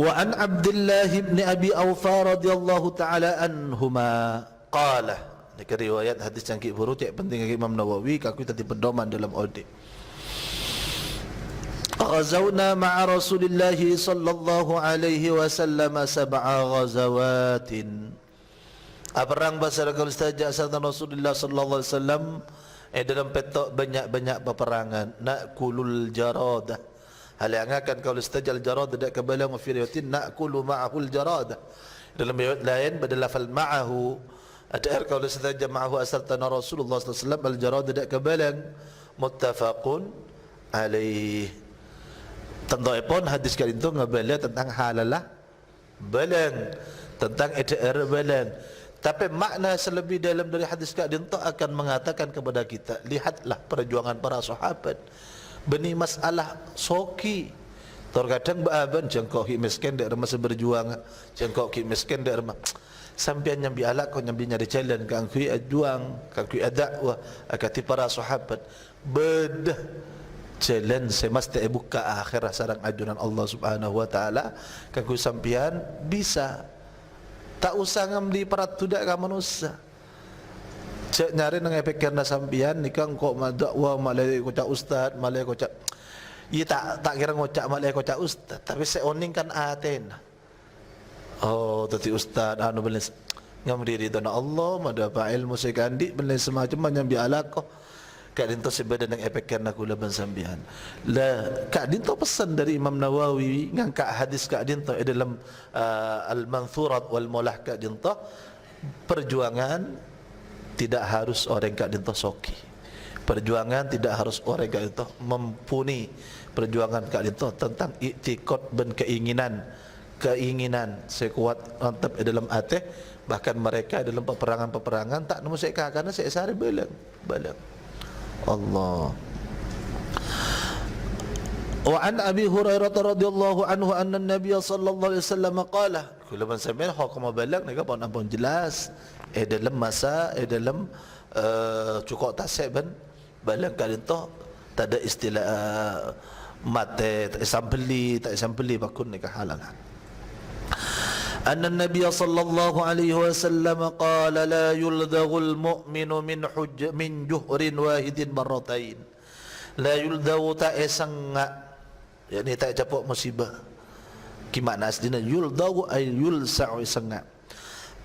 Wa an Abdullah bin Abi Awfa radhiyallahu taala anhuma qala, ini riwayat hadis cangkih buru cek penting bagi Imam Nawawi kaku tadi pedoman dalam audit. Ghazawna ma'a Rasulillah sallallahu alaihi wasallam sab'a ghazawatin. Perang basar kalau stajak serta Rasulullah sallallahu alaihi wasallam dalam petok banyak-banyak peperangan. Na'kulul jaradah, hal yang akan kalau stajal jaradah dak kabalang fi riwayatin na'kulu ma'ahul jaradah. Dalam riwayat lain pada lafal ma'ahu ada kalau stajal ma'ahu asartana Rasulullah sallallahu alaihi wasallam al jaradah dak kabalang, muttafaqun alaih. Tentu pun hadis kali itu ngabala tentang halalah balang, tentang ETR balang. Tapi makna selebih dalam dari hadis kali itu akan mengatakan kepada kita, lihatlah perjuangan para sahabat. Beni masalah soki. Terkadang baaban jengkau ki miskin dak masa berjuang, jengkau ki miskin dak remah. Sampai nyambi alak kau nyambi nyari jalan kang kui ajuang, kang kui dakwah akati para sahabat. Bedah jalan semesta buka akhirat sarang ajunan Allah Subhanahu wa taala kanggo sampean bisa tak usah ngamli parat tudak ka manusia. Cek nyari nang pikirna sampean nikang kok madakwa malai kocak ustaz, malai kocak. Iya tak kira ngocak malai kocak ustaz, tapi seoning kan aten. Oh, tadi ustaz anu benes ngamri ridana Allah, madapa ilmu sekandi benes semacam nyambi alaqah. Kak dinto sebadan yang epek karena kula ban sambihan. La kak dinto pesan dari Imam Nawawi ngangkat hadis kak dinto dalam al-Manthurat wal Mulah kak dinto, perjuangan tidak harus orang kak dinto soki. Perjuangan tidak harus orang kak dinto mumpuni. Perjuangan kak dinto tentang iktikad dan keinginan sekuat mantap dalam hati. Bahkan mereka dalam peperangan-peperangan tak nemu seka karena saya sehari balang. Allah. Wa an Abi Hurairah radhiyallahu anhu anna Nabi sallallahu alaihi wasallam qala, kula man sampean hukum balag nika pun ampun jelas dalam masa dalam cukup tasik ban balag kali tu tak ada istilah mate tak sampeli bakun nika halal. أن النبي صلى الله عليه وسلم قال لا يلدغ المؤمن من جهر واحد مرتين. لا يلدغ tak sengak, yakni tak capuk musibah. Ki makna aslinya yuldagu ay yulsa'u sengak.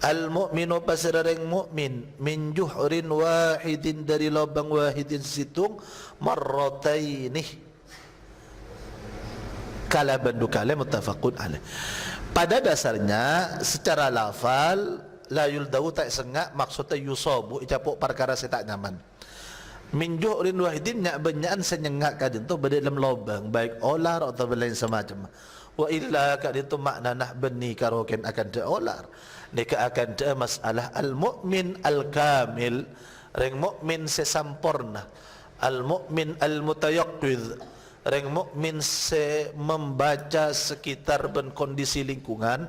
Al mu'minu pasareng mukmin min juhrin wahidin dari lubang wahidin situng marrataini. Kala bandu kala muttafaqun alaih. Pada dasarnya secara lafal la yuldawu tak sengak maksudnya yusabu capuk perkara saya tak nyaman. Min juhrin wahidin nyak benyaan senyengak kadin tu dalam lubang baik olar atau lain semacam. Wa illa kadin tu makna nah beni karoken akan de olar. Nika akan de masalah al mukmin al kamil, reng mukmin sesampurna, al mukmin al mutayaqqidh. Orang mukmin se membaca sekitar dan kondisi lingkungan,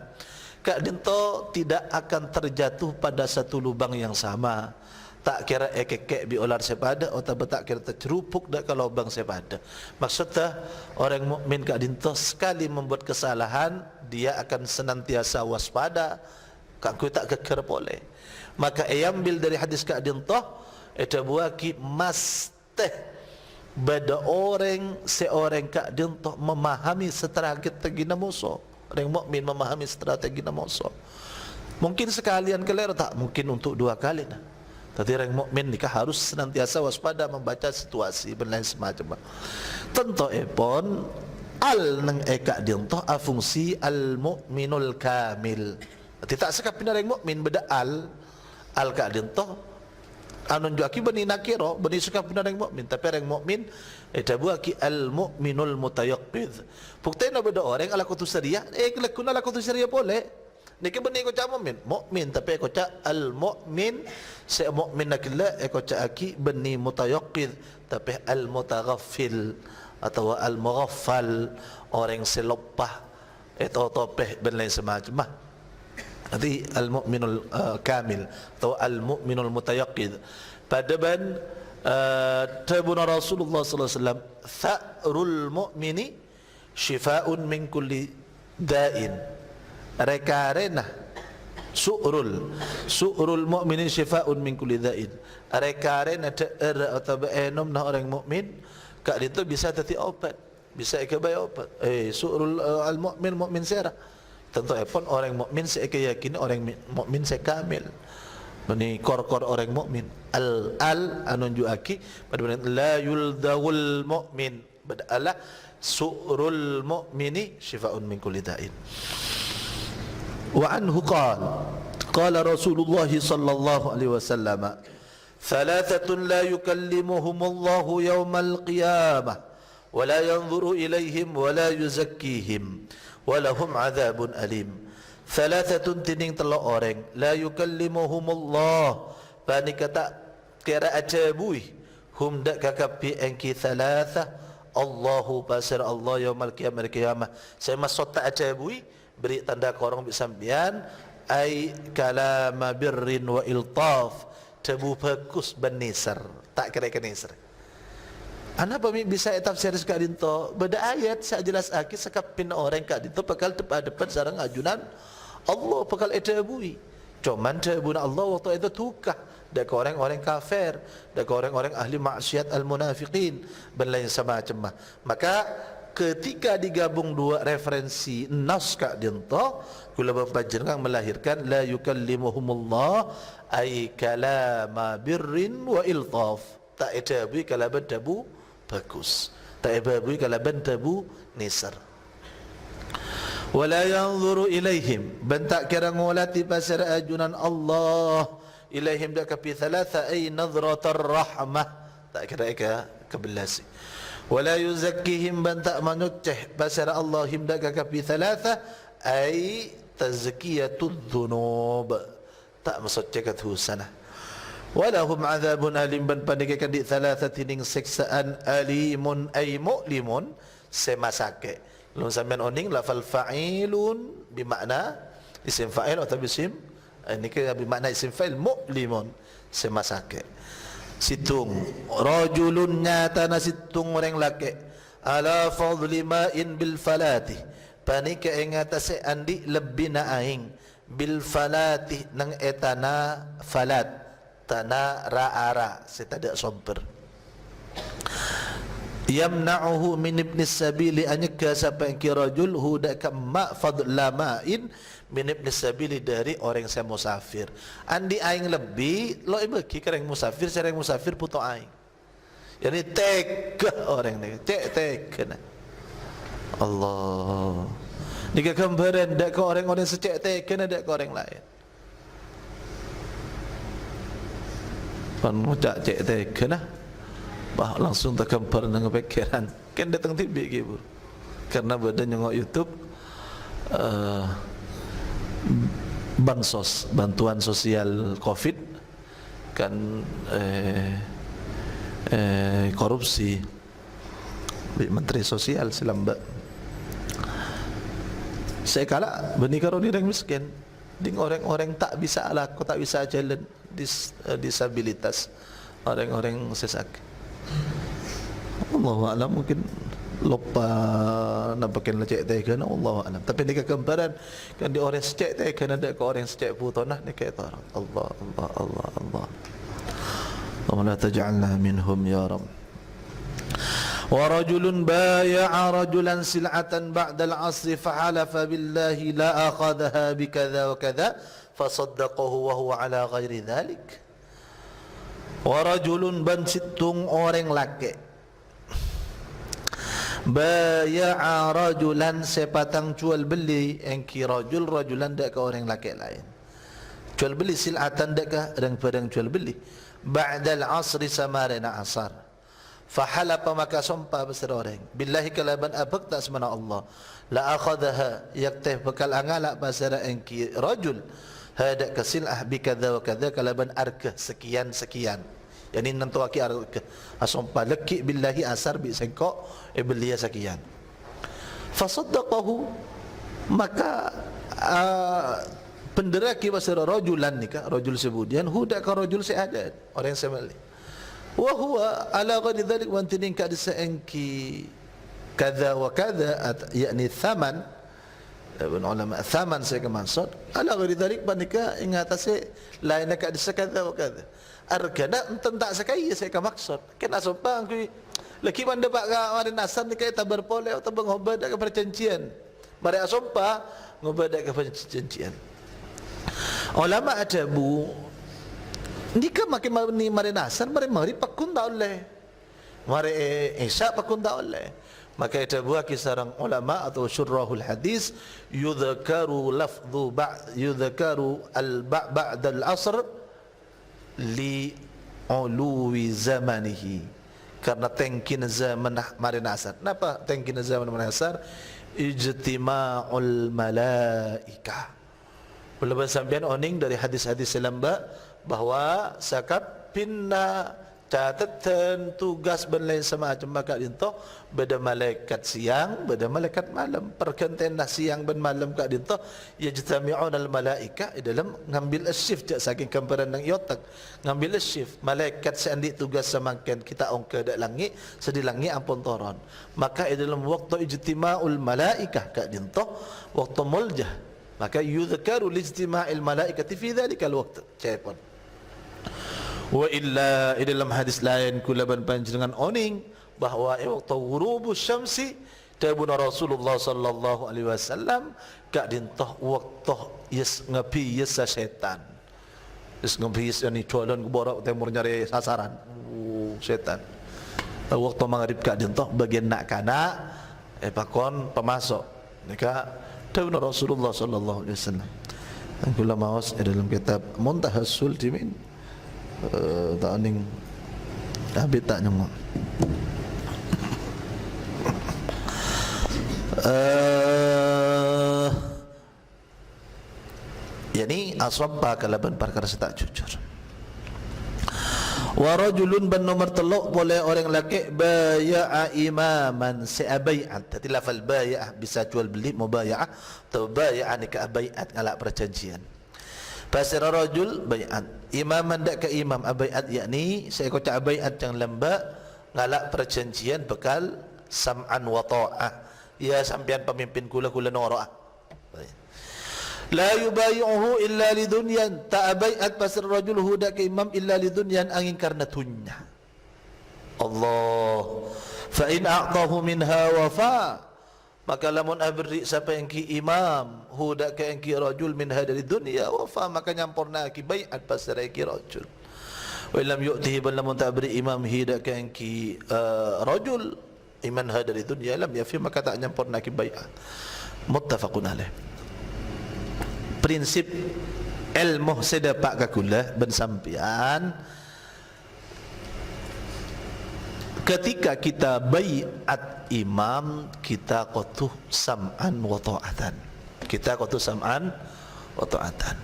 kak dinto tidak akan terjatuh pada satu lubang yang sama. Tak kira ekek bi olar sepada atau tak kira tercerupuk dak ke lubang sepada. Maksudnya orang mukmin kak dinto sekali membuat kesalahan dia akan senantiasa waspada, kak ku tak keker boleh. Maka ayambil dari hadis kak dinto eta buaki mas teh bada orang seorang kak dinto memahami strategi musuh. Orang mukmin memahami strategi musuh. Mungkin sekalian keler tak mungkin untuk dua kali nah. Tapi orang mukmin nikah harus senantiasa waspada membaca situasi dan lain semacam. Tentu pun al nang kak dinto fungsi al mukminul kamil. Tidak sekapin orang mukmin beda al kak dinto anu juaki bani nakiro bani suka pun orang mukmin, tapi orang mukmin buaki al mukminul mutayaqqidh. Bukti na beda orang ala kutu syariah lakuna ala kutu syariah boleh niki bani ko ca mukmin tapi ko ca al mukmin se mukmin nakilla ko ca aki bani mutayaqqidh tapi al mutaghaffil atau al mughaffal orang selopah topeh dan lain semacam. Nanti al-mu'minul kamil atau al-mu'minul mutayaqqidh. Pada ban tabuna Rasulullah sallallahu alaihi wasallam, "Tha'rul mu'mini shifaa'un min kulli dain rekarena su'rul mu'minin syifa'un min kulli dain rekarena atau benom nah orang mukmin kak itu bisa tadi obat, bisa kebaik obat. Su'rul al-mu'min serah. Tentu pun orang mukmin saya yakin orang mukmin saya kamil. Ini kor orang mukmin. Anunjuaki pada la yuldawul mu'min. Badalah su'rul mu'mini syifa'un min kulli da'in. Wa anhu qala Rasulullah sallallahu alaihi wasallam thalathatun la yukallimuhumullahu yawmal qiyamah wa la yanzuru ilaihim wa la yuzakkihim wa lahum adzabun alim. Thalathatun tining telo orang la yukallimuhumullah bani kata kira acabui hum dak kakapi engki thalatha Allahu pasir Allah yaumal qiyamah saya masuk tak acabui beri tanda korong bisambian ai kalama birrin wa iltaf tebu bagus benisar tak kira kenisar. Ana pami bisa tafsir sekali to beda ayat saya jelas aki sekapin orang kak itu bakal depan sarang ajunan Allah bakal etabui. Cuman tabuna Allah waktu itu tukah dak orang-orang kafir, dak orang-orang ahli maksiat al-munafiqin dan lain semacam. Maka ketika digabung dua referensi nas kak dinto kula bapanjenengan melahirkan la yukallimuhumullah ay kalama birrin wa iltaf tak etabui kalaban tabu bagus tak etabui kalaban tabu nisar wala yanzuru ilaihim bentak kira ngolati pasar ajunan Allah ilaihim dak kapi thalatha ay nadratar rahmah tak kira kebelasi wala yuzakkihim bentak manuceh pasar Allah him dak kapi thalatha ay tazkiyatud dhunub tak masoccekat husana walahum adzabun alim ban pandikan di thalathatin siksaan alimun ay mu'limun semasake lun sampean oning lafal fa'ilun bimakna isim fa'il atau isim ini ke bermakna isim fa'il mu'limun semasake situng rajulun nyata na situng orang laki ala fadli ma'in bil falati panika ingatase andi lebih na aing bil falati nang etana falat tanah ra'ara setada somper yamna'uhu min ibn sabili anyaka sampai ki rajul hudaka ma fadla ma'in min ibn sabili dari orang yang musafir andi aing lebih lo ibeki kereng musafir sereng musafir puto aing yani tek orang ni tek kena Allah ni kegambaran dak ke orang-orang secek tek kena dak ke orang lain pan ngucak cek tek kena bah langsung tergambar dengan pikiran kan datang tibi gitu karena badan nyengok YouTube bansos bantuan sosial COVID kan korupsi menteri sosial silamba saya kala benikah orang miskin ding orang-orang tak bisa laku tak bisa jalan disabilitas orang-orang sesak Allahu a'lam mungkin lupa nampakin lecek teh kana Allahu a'lam tapi nika gambaran kan di orang secek teh kana ada ke orang secek putonah nika itu Allah la taj'alna minhum ya rab wa rajulun baya'a rajulan sil'atan ba'da al-'asr fahalafa billahi la akhadhaha bikadha wa kadha fasaddaqahu wa huwa ala ghairi dhalik wa rajulun ban situng orang laki baya'a rajulan sepatang jual beli engki rajulan dak ke orang laki lain jual beli sil'atan dak ke pedang jual beli ba'dal asri samarina asar fahalapa maka sumpah besar orang billahi kalaban abak tak semana Allah la akhadaha yaktih bekal angalak basara engki rajul hadak ke sil'ah bikadha wa kadha kalaban arkah sekian yani nanti aki arkah sumpah leki billahi asar bi sengkok belia sekian fasaddaqahu maka penderaki basara rajulan nikah rajul sebudian hudak ka rajul seadat orang semali wa huwa ala ghairi dhalik wa antin ka disaengki kadza wa kadza yakni thaman Ibn ulama thaman saya ke maksud ala ghairi dhalik panika ingat saya lain dekat disakada wakada argana enten tak sakai saya ke maksud kena sopa aku laki man dapat ka warin nasan ni kay tabar pole atau bangobad ka perjanjian mari asompa ngobad ka perjanjian ulama ada bu nika makin ni mari nasan mari pakun ta oleh mari isya pakun ta oleh maka ada buah kisarang ulama atau syurrahul hadis yudhakaru lafdhu yudhakaru ba'd al-asr li uluwi zamanihi karena tengkin zaman mari nasar. Napa tengkin zaman mari nasar? Ijtima'ul malaika. Belum sampean oning dari hadis-hadis selamba bahwa sakap pinna catatan tugas benlain semacam maka dinto beda malaikat siang beda malaikat malam pergantian siang ben malam ka dinto yajtami'un al malaika dalam ngambil shift jak saking gambaran nang yotak ngambil shift malaikat seandi tugas semakan kita ongke dak langit sedi langit ampun toron maka dalam waktu ijtima'ul malaika ka dinto waktu muljah maka yudhkaru lijtima'il malaikati fi dhalikal waqt cepon wa illa dalam hadis lain kulaban panjenengan oning bahwa waktu ghurubus syamsi tabuna Rasulullah sallallahu alaihi wasallam ka dintoh waktu yes ngapi yes setan yes ngapi yes ni tolon borak timur nyari sasaran setan waktu maghrib ka dintoh bagian nak kana pakon pemasok nika tabuna Rasulullah sallallahu alaihi wasallam kula maos dalam kitab Muntahas Sultimin tak aning habis tak nyamuk yani asabba kalaban perkara tak jujur wa rajulun ban nomor teluk boleh orang lelaki baya'a imaman se'abai'at tadi lafal baya'ah bisa jual beli mubaya'ah atau baya'ah nikah bai'at ngalak perjanjian pasir rajul bai'at imaman dak ke imam abai'at yakni saya kocak abai'at yang lembak ngalak perjanjian bekal sam'an wa ta'ah ya sampean pemimpin kula nora'ah la yubayi'uhu illa lidunyan tak abai'at pasir rajul hu dak ke imam illa lidunyan angin karena dunya Allah fa in a'tahu minha wafa maka lamun abri siapa yang ki imam hudak ke yang ki rajul min hadari dunia wafa maka nyampurna ki bai'at pasal ki rajul wa lam yu'tihi bal lamun tabri imam hidak ke yang ki rajul iman hadari dunia lam yafi maka tak nyampurna ki bai'at muttafaqun alaih prinsip ilmu sedapak kakulah ben sampian ketika kita bai'at imam kita qatuh sam'an wa ta'atan kita qatuh sam'an wa ta'atan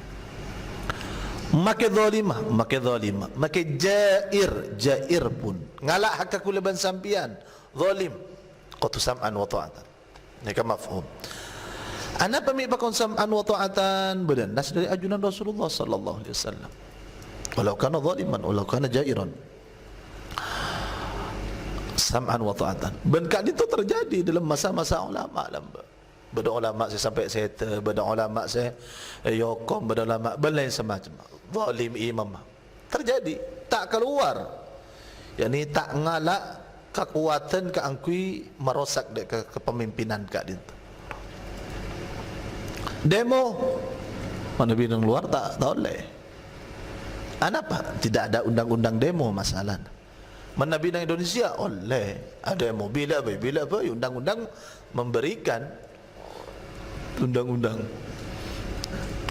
make zalimah make jair pun ngalak hak kulaban sampian zalim qatuh sam'an wa ta'atan ni ka mafhum ana pami pakon sam'an wa ta'atan bernas dari ajunan Rasulullah sallallahu alaihi wasallam walau kana zaliman walau kana jairan sam'an wa ta'atan ben kat itu terjadi dalam masa-masa ulama beda ulama saya sampai saya beda ulama saya yokom beda ulama belain semacam zalim imam terjadi tak keluar yakni tak ngalak kekuatan keangkui merosak dek ke kepemimpinan kat itu demo mana bidang luar tak boleh apa tidak ada undang-undang demo masalah mana bidang Indonesia oleh ada yang mau bila apa undang-undang memberikan undang-undang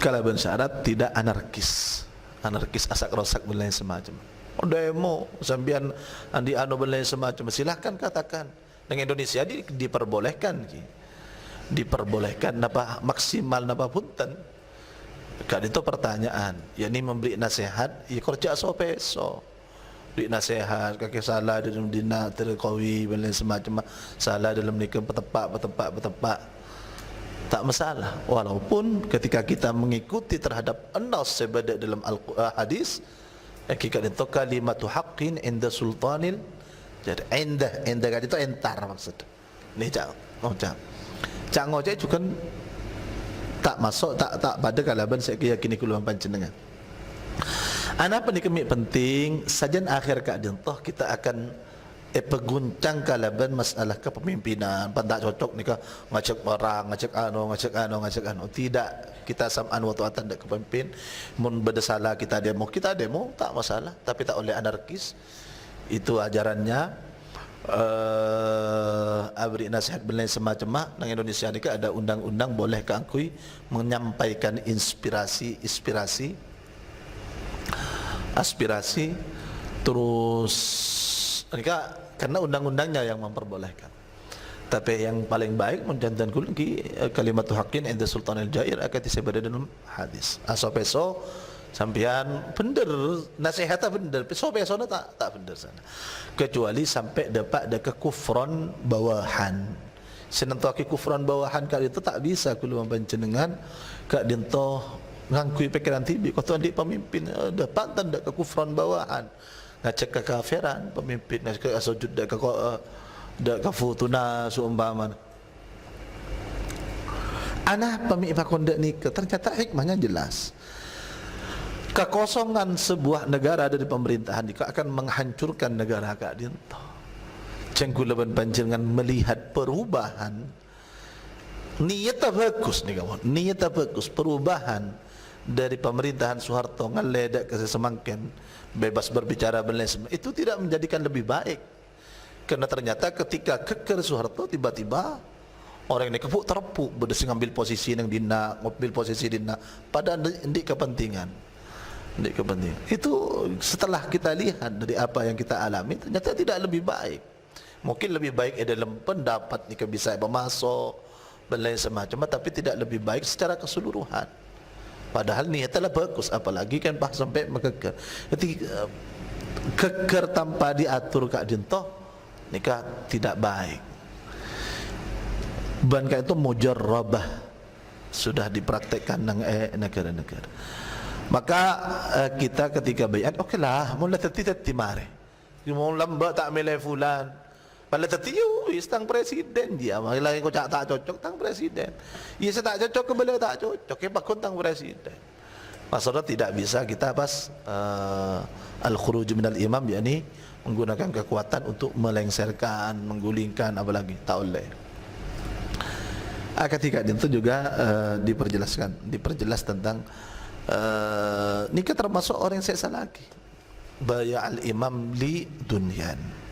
kalau bersyarat tidak anarkis asak rosak belain semacam demo sambian andi anu belain semacam silahkan katakan dengan Indonesia diperbolehkan apa maksimal apa punten kan itu pertanyaan yakni memberi nasihat ya kerja so di nasihat kaki salah dalam dina terkawi dan lain semacam salah dalam nikah bertepak tak masalah walaupun ketika kita mengikuti terhadap an-nas sebada dalam hadis hakikat itu kalimatu haqqin inda sultanil jadi indah itu entar maksud ni cak ngocak juga tak masuk tak pada kalaban saya kiyakini kuluan panjenengan. Apa ni kami penting sajan akhir keadaan toh kita akan peguncang kalaban masalah kepemimpinan pandak cocok ni ka ngajak orang ngajak anu tidak, kita sam'an wa ta'atan dak kepemimpin mun bersalah kita demo tak masalah, tapi tak oleh anarkis. Itu ajarannya. Abri nasihat belain semacam nang Indonesia ni ada undang-undang boleh keangkui menyampaikan aspirasi terus nikah karena undang-undangnya yang memperbolehkan. Tapi yang paling baik menjantan kulki kalimat haqqin inda sultanil jair akan disebut dalam hadis. Aso-peso sampean bener nasihatnya bener, peso-peso tak bener sana. Kecuali sampai dapat ada kekufran bawahan. Senentuaki kufran bawahan kali itu tak bisa kulo panjenengan kak dinto ngangkui pikiran tibi kau adik pemimpin dapat tanda kekufran bawahan. Ngacek kekafiran pemimpin ngacek sujud dak kafutuna seumpama. Anak pemimpin kondak ni ternyata hikmahnya jelas. Kekosongan sebuah negara dari pemerintahan itu akan menghancurkan negara kak dinto. Cengkulaban panjenengan melihat perubahan niatnya bagus nih kawan, niatnya bagus perubahan dari pemerintahan Soeharto ngaledak ke semangken bebas berbicara itu tidak menjadikan lebih baik, karena ternyata ketika keker Soeharto tiba-tiba orang ini kepuk terpuk berdesi ngambil posisi yang dina ngambil posisi dina pada ndik kepentingan itu. Setelah kita lihat dari apa yang kita alami ternyata tidak lebih baik. Mungkin lebih baik dalam pendapat ni bisa bermasuk dan lain semacam, tapi tidak lebih baik secara keseluruhan. Padahal niatnya bagus, apalagi kan pas sampai mengeker. Jadi keker tanpa diatur kak dinto nikah tidak baik. Bahkan itu mujarrabah sudah dipraktekkan nang negara-negara. Maka kita ketika bayat okeylah mula teti mari. Mula mbak tak milih fulan. Pada tetiu istang presiden dia lagi kau tak cocok tang presiden. Ia saya tak cocok kembali tak cocok ke pakun tang presiden. Maksudnya tidak bisa kita pas al-khuruj minal imam yakni menggunakan kekuatan untuk melengserkan, menggulingkan apalagi tak boleh. Ketika itu juga diperjelas tentang nikah termasuk orang yang seksa lagi. Baya al-imam li dunyan.